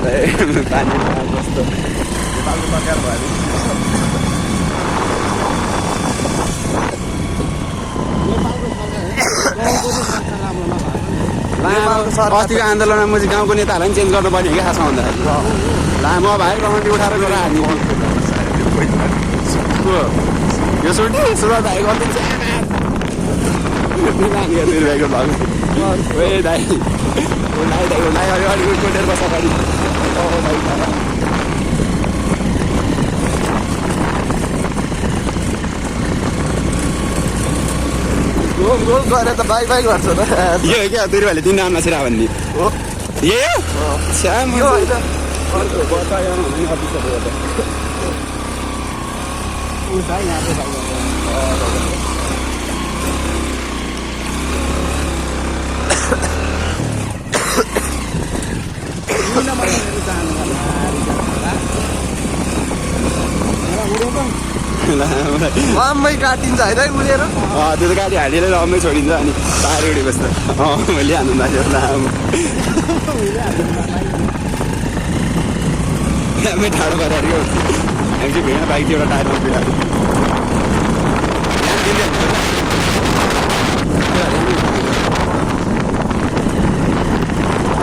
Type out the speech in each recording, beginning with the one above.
पानी कस्तो नेपालको सरकार भयो अस्तिको आन्दोलनमा म चाहिँ गाउँको नेताहरूलाई पनि चेन्ज गर्नुपर्ने क्या खासमा भन्दाखेरि लामो भाइ कमान्टी उठाएर गएर हाल्ने यो सुटी सुरत भाइ गरिदिन्छ भाइको भाग ए दाइ अलिक कोटेर बस्छ अगाडि गोल गरे त बाई बाई गर्छ त यो क्या दुई भाइले 3 राउन्डमा छिरा भन्ने हो यो स्याम आम्मै काटिन्छ होइन उडेर त्यो त गाडी हालेर रम्मै छोडिन्छ अनि टायर उडेपछि त मैले हान्नु लामै ठाडो गरेर हामी चाहिँ भिड बाइक थियो एउटा टायरमा बिराएको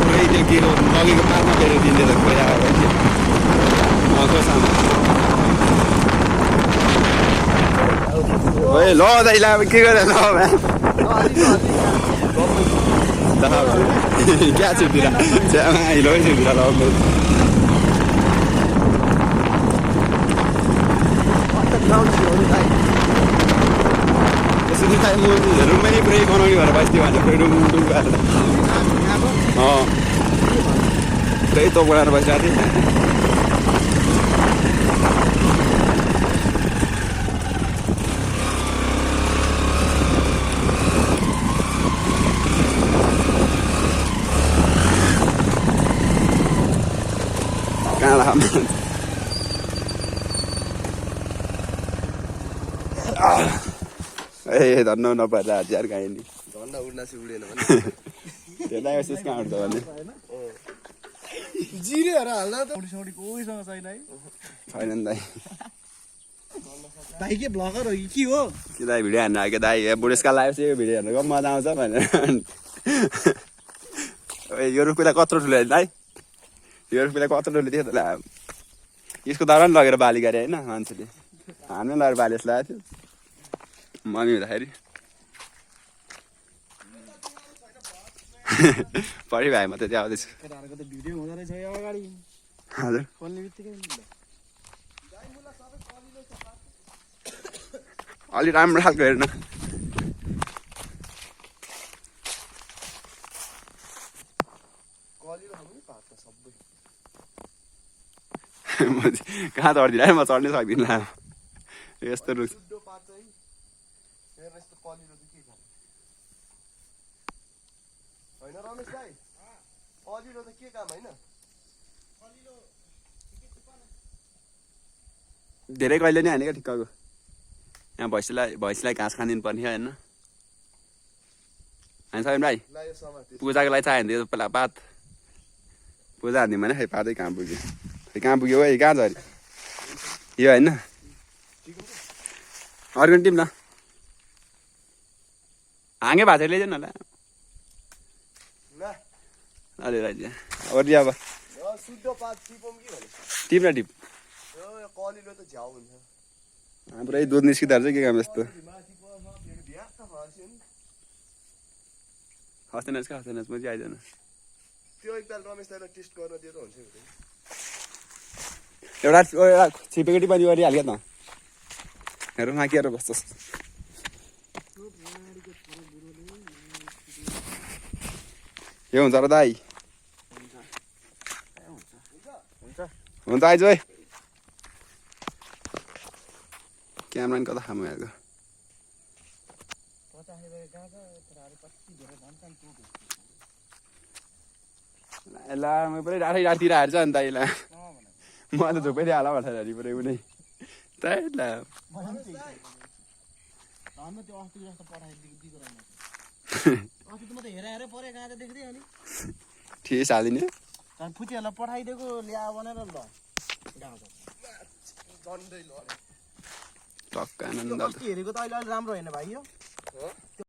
पुरै त्यो के बगेको पारमा फेरि दिँदै त गइरहेको थियो सामान ओए ल दाइला के गरेर ल क्या छ बिरा हिलो छ बिरा ल यसरी खाइ म रुममै पुरै बनाउने भएर बस्थ्यो भने पुरै रुम गएर पुरै तोप बनाएर बसिरहेको थिएँ ए धन्न नपर्दा हजार गाएँ नि धन्न उड्नासी उडेन भने त्यसलाई विशेष कहाँ उठ्छ भने जिरेर हाल्दा त उडी कोहीसँग छैन है छैन नि दाइ दाइ के ब्लगर हो कि हो कि दाइ भिडियो हान्नु आएको दाइ बुढेसकाल आएपछि यो भिडियो हेर्नुको मजा आउँछ भनेर यो रुखपिला कत्रो ठुलो दाइ यो रुखपिला कत्रो ठुलो थियो त यसको दौरान लगेर बाली गरे होइन मान्छेले हाम्रै लगेर बाली जस्तो लागेको थियो मम्मी हुँदाखेरि पढि भाइ म त त्यहाँ आउँदैछु हजुर अलि राम्रो खालको हेर्न कहाँ चढ्दिनँ म चढ्नै सक्दिनँ यस्तो रुख धेरै कहिले नै हाने क्या ठिक्कको यहाँ भैँसीलाई घाँस खानिदिनु पर्ने होइन होइन सबिन भाइ पूजाको लागि चाहियो भने पहिला पात पूजा हानिदिउँ भने खै पातै कहाँ पुग्यो खै कहाँ पुग्यो है कहाँ झऱ्यो यो होइन अर्को टिम न हाँगे भाषा ल्याइदियो न ल अलि राइदियो अरू अब टिप न टिप पुरै दुध निस्किँदो रहेछ के काम यस्तो खस्दैन म चाहिँ आइदिएन एउटा छिपेकेटी पनि गरिहाल्यो त हेरौँ माकिएर कस्तो के हुन्छ र दाइ हुन्छ आइज है क्यामेरा कता खाम हेरेको ल म पुरै राततिर हार्छ नि दाइला म त झुप्पै दिइहाल भनेर पुरै उनी ठिस हालिदिने झन् फुचीहरूलाई पठाइदिएको ल्या भनेर ल गाउँको टक्क आनन्द अस्ति हेरेको त अहिले राम्रो होइन भाइ यो